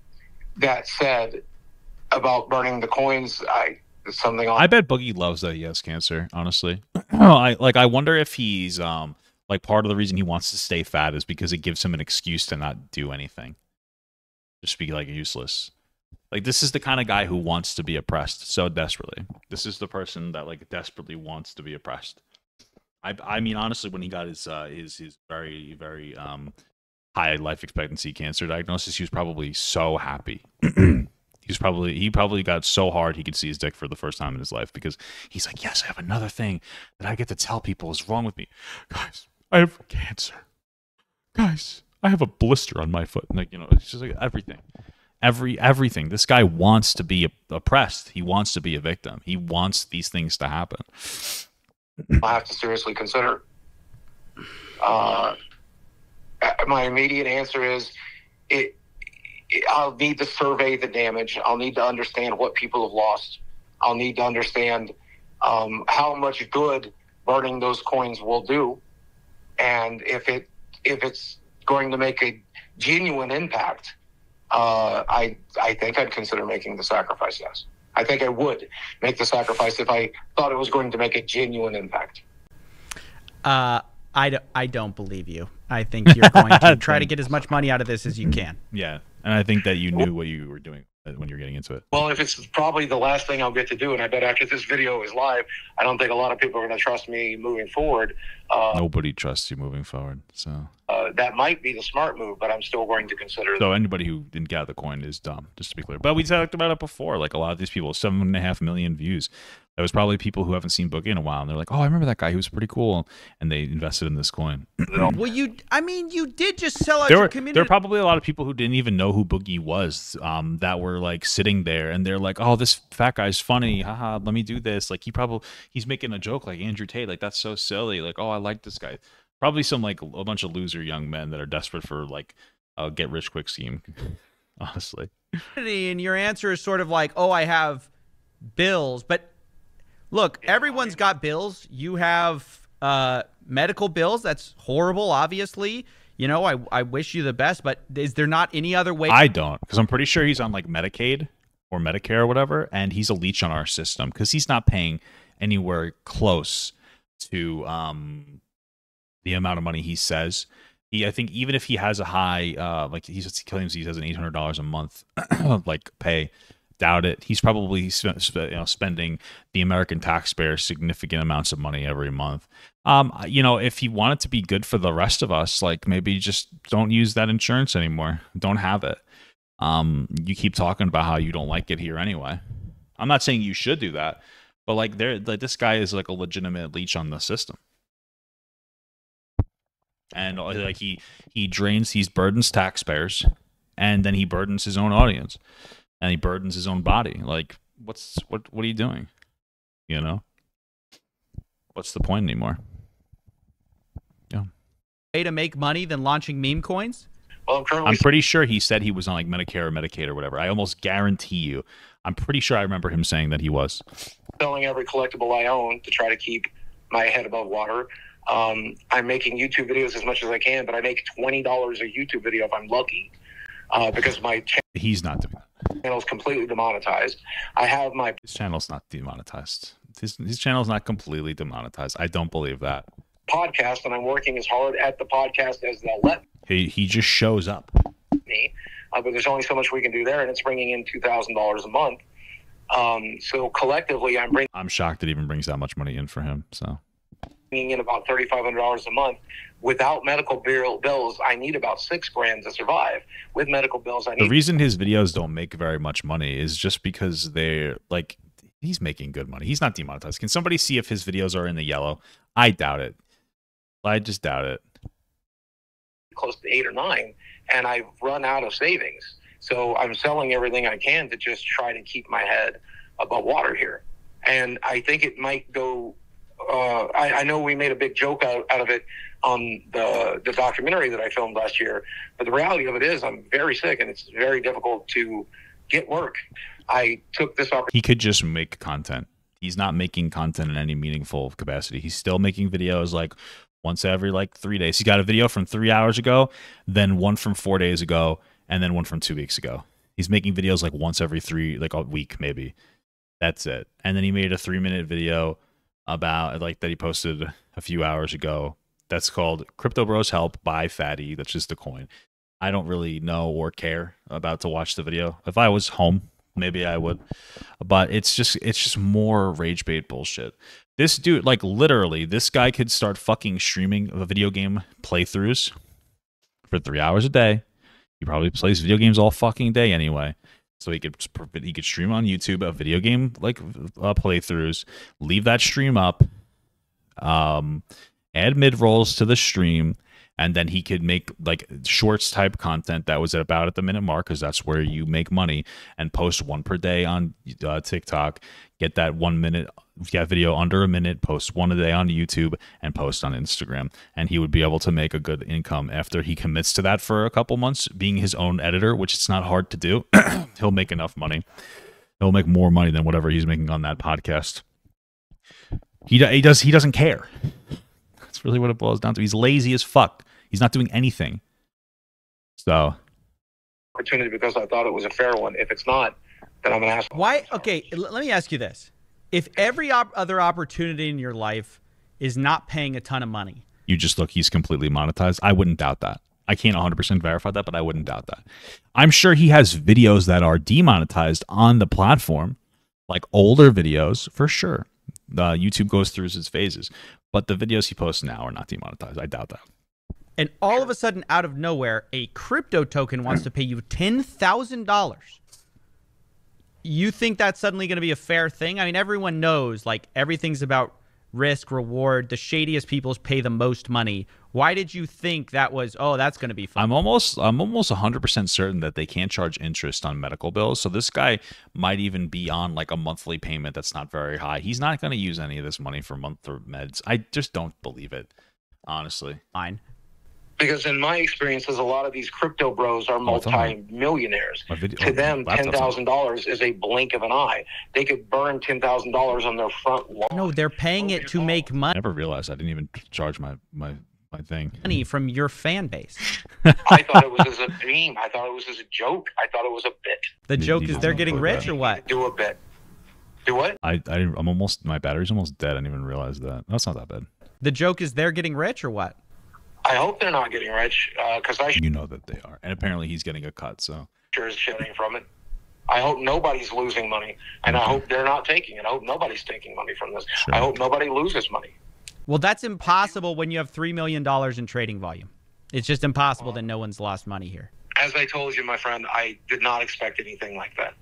That said, about burning the coins, it's something I bet Boogie loves that he has cancer, honestly. I wonder if he's like part of the reason he wants to stay fat is because it gives him an excuse to not do anything. Just be like useless. Like this is the kind of guy who wants to be oppressed so desperately. This is the person that like desperately wants to be oppressed. I mean, honestly, when he got his very, very high life expectancy cancer diagnosis, he was probably so happy. He probably got so hard he could see his dick for the first time in his life because he's like, yes, I have another thing that I get to tell people is wrong with me. Guys, I have cancer. Guys, I have a blister on my foot. Like, you know, it's just like everything. Everything. This guy wants to be oppressed. He wants to be a victim. He wants these things to happen. I have to seriously consider. My immediate answer is I'll need to survey the damage. I'll need to understand what people have lost. I'll need to understand how much good burning those coins will do, and if it's going to make a genuine impact. I think I'd consider making the sacrifice. Yes, I think I would make the sacrifice if I thought it was going to make a genuine impact. I don't believe you. I think you're going to try to get as much money out of this as you can. Yeah, and I think that you knew what you were doing when you're getting into it. Well, if it's probably the last thing I'll get to do, and I bet after this video is live, I don't think a lot of people are going to trust me moving forward. Nobody trusts you moving forward, so that might be the smart move, but I'm still going to consider. So anybody who didn't gather the coin is dumb, just to be clear. But we talked about it before. Like a lot of these people, 7.5 million views. That was probably people who haven't seen Boogie in a while, and they're like, "Oh, I remember that guy. He was pretty cool," and they invested in this coin. Well, you did just sell out your community. There are probably a lot of people who didn't even know who Boogie was, that were like sitting there, and they're like, "Oh, this fat guy's funny. Haha, let me do this." Like he's making a joke like Andrew Tate. Like that's so silly. Like, oh, I like this guy. Probably some like a bunch of loser young men that are desperate for like a get rich quick scheme. Honestly, and your answer is sort of like, "Oh, I have bills," but look, everyone's got bills. You have medical bills. That's horrible, obviously. You know, I wish you the best, but is there not any other way? I don't, because I'm pretty sure he's on like Medicaid or Medicare or whatever, and he's a leech on our system because he's not paying anywhere close to the amount of money he says. I think even if he has a high, like he claims he has an $800 a month like pay. Doubt it. He's probably spending the American taxpayer significant amounts of money every month. You know, if he wanted to be good for the rest of us, like maybe just don't use that insurance anymore. Don't have it. You keep talking about how you don't like it here anyway. I'm not saying you should do that, but like this guy is like a legitimate leech on the system. And like he burdens taxpayers, and then he burdens his own audience. And he burdens his own body. Like, what are you doing? You know? What's the point anymore? Yeah. Way to make money than launching meme coins? Well, I'm pretty sure he said he was on like Medicare or Medicaid or whatever. I almost guarantee you. I'm pretty sure I remember him saying that he was. Selling every collectible I own to try to keep my head above water. I'm making YouTube videos as much as I can, but I make $20 a YouTube video if I'm lucky. Because my he's not doing that. Channel is completely demonetized. His channel's not demonetized. His channel's not completely demonetized. I don't believe that. Podcast, and I'm working as hard at the podcast as they'll let he just shows up me. But there's only so much we can do there, and it's bringing in $2,000 a month. So collectively, I'm shocked it even brings that much money in for him. So bringing in about $3,500 a month. Without medical bills, I need about $6,000 to survive. With medical bills, the reason his videos don't make very much money is just because they're like, he's making good money. He's not demonetized. Can somebody see if his videos are in the yellow? I doubt it. I just doubt it. Close to 8 or 9, and I've run out of savings. So I'm selling everything I can to just try to keep my head above water here. And I think it might go. I know we made a big joke out of it on the documentary that I filmed last year, but the reality of it is I'm very sick and it's very difficult to get work. I took this opportunity. He could just make content. He's not making content in any meaningful capacity. He's still making videos like once every like 3 days. He got a video from 3 hours ago, then one from 4 days ago, and then one from 2 weeks ago. He's making videos like once every like a week maybe. That's it. And then he made a 3-minute video about like that he posted a few hours ago. That's called Crypto Bros Help by Fatty. That's just the coin. I don't really know or care about to watch the video. If I was home, maybe I would. But it's just more rage bait bullshit. This dude, like literally, this guy could start fucking streaming video game playthroughs for 3 hours a day. He probably plays video games all fucking day anyway. So he could stream on YouTube a video game like playthroughs, leave that stream up, add mid rolls to the stream, and then he could make like shorts type content that was at about at the minute mark, because that's where you make money, and post one per day on TikTok. Get that 1 minute video under a minute, post one a day on YouTube, and post on Instagram. And he would be able to make a good income after he commits to that for a couple months, being his own editor, which it's not hard to do. He'll make enough money. He'll make more money than whatever he's making on that podcast. He doesn't care. That's really what it boils down to. He's lazy as fuck. He's not doing anything. So opportunity because I thought it was a fair one. If it's not, then I'm gonna ask. Why? Okay, let me ask you this: if every other opportunity in your life is not paying a ton of money, you just look, he's completely monetized. I wouldn't doubt that. I can't 100% verify that, but I wouldn't doubt that. I'm sure he has videos that are demonetized on the platform, like older videos for sure. YouTube goes through his phases, but the videos he posts now are not demonetized. I doubt that. And all of a sudden, out of nowhere, a crypto token wants to pay you $10,000. You think that's suddenly going to be a fair thing? I mean, everyone knows, like, everything's about risk, reward. The shadiest people pay the most money. Why did you think that was, oh, that's going to be fun? I'm almost 100% certain that they can't charge interest on medical bills. So this guy might even be on like a monthly payment that's not very high. He's not going to use any of this money for monthly meds. I just don't believe it, honestly. Fine. Because in my experiences, a lot of these crypto bros are multi-millionaires. To them, $10,000 is a blink of an eye. They could burn $10,000 on their front lawn. No, they're paying it to make money. I never realized I didn't even charge my thing. Money from your fan base. I thought it was as a dream. I thought it was as a joke. I thought it was a bit. The joke is they're getting rich or what? Do a bit. Do what? I'm almost, my battery's almost dead. I didn't even realize that. That's not that bad. The joke is they're getting rich or what? I hope they're not getting rich, because you know that they are, and apparently he's getting a cut. So sure is shedding from it. I hope nobody's losing money, and I hope they're not taking it. I hope nobody's taking money from this. Sure. I hope nobody loses money. Well, that's impossible when you have $3 million in trading volume. It's just impossible that no one's lost money here. As I told you, my friend, I did not expect anything like that.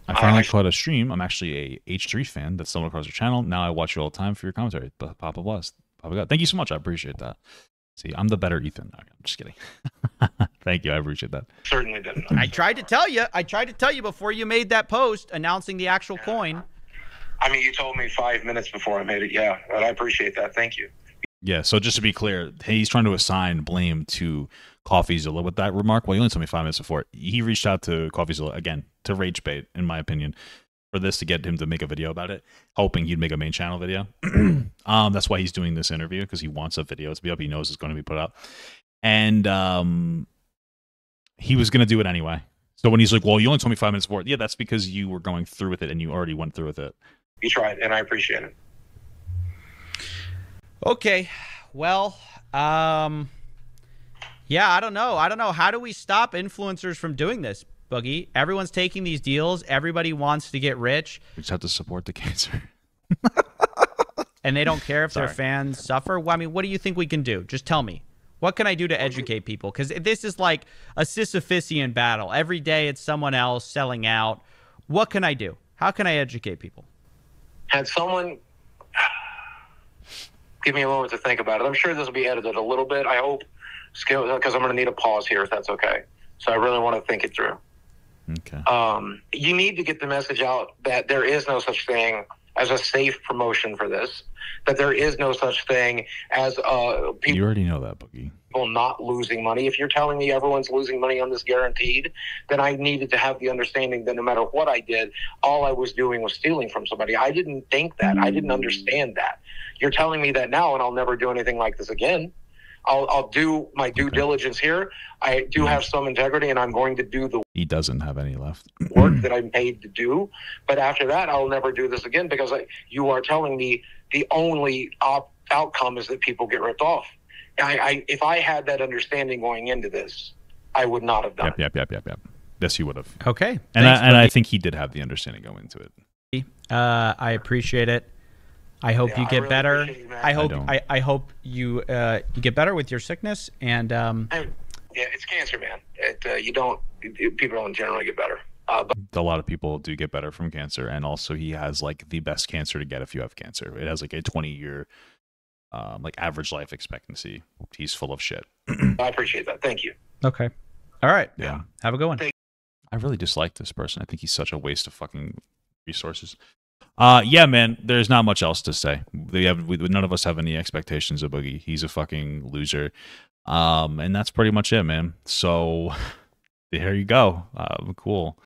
I finally caught a stream. I'm actually a H3 fan that stumbled across your channel. Now I watch you all the time for your commentary. Papa bless. Papa God. Thank you so much. I appreciate that. See, I'm the better Ethan. No, I'm just kidding. Thank you. I appreciate that. Certainly didn't. I tried to tell you. I tried to tell you before you made that post announcing the actual coin. I mean, you told me 5 minutes before I made it. Yeah, but I appreciate that. Thank you. Yeah, so just to be clear, he's trying to assign blame to CoffeeZilla with that remark. Well, you only told me 5 minutes before. He reached out to CoffeeZilla, again, to rage bait, in my opinion, for this to get him to make a video about it, hoping he'd make a main channel video. That's why he's doing this interview, because he wants a video to be up. He knows it's going to be put up. And he was going to do it anyway. So when he's like, well, you only told me 5 minutes before. Yeah, that's because you were going through with it, and you already went through with it. You tried, and I appreciate it. Okay. Well, yeah, I don't know. How do we stop influencers from doing this? Boogie, everyone's taking these deals. Everybody wants to get rich. We just have to support the cancer. And they don't care if their fans suffer. Well, I mean, what do you think we can do? Just tell me. What can I do to educate people? Because this is like a Sisyphusian battle. Every day it's someone else selling out. What can I do? How can I educate people? Had someone... Give me a moment to think about it. I'm sure this will be edited a little bit, I hope, because I'm going to need a pause here if that's okay. So I really want to think it through. Okay. You need to get the message out that there is no such thing as a safe promotion for this, that there is no such thing as people... You already know that, Boogie. People not losing money. If you're telling me everyone's losing money on this guaranteed, then I needed to have the understanding that no matter what I did, all I was doing was stealing from somebody. I didn't think that. I didn't understand that. You're telling me that now, and I'll never do anything like this again. I'll do my due diligence here. I do have some integrity, and I'm going to do the... He doesn't have any left. ...work that I'm paid to do. But after that, I'll never do this again, because you are telling me the only outcome is that people get ripped off. If I had that understanding going into this, I would not have done it. Yep. Yes, you would have. Okay. And I think he did have the understanding going into it. I appreciate it. I hope you get better. I hope you get better with your sickness. And yeah, it's cancer, man. People don't generally get better. A lot of people do get better from cancer, and also he has like the best cancer to get if you have cancer. It has like a 20-year like average life expectancy. He's full of shit. I appreciate that. Thank you. Okay. All right. Yeah. Have a good one. I really dislike this person. I think he's such a waste of fucking resources. Yeah, man, there's not much else to say. None of us have any expectations of Boogie. He's a fucking loser. And that's pretty much it, man. So there you go. Cool.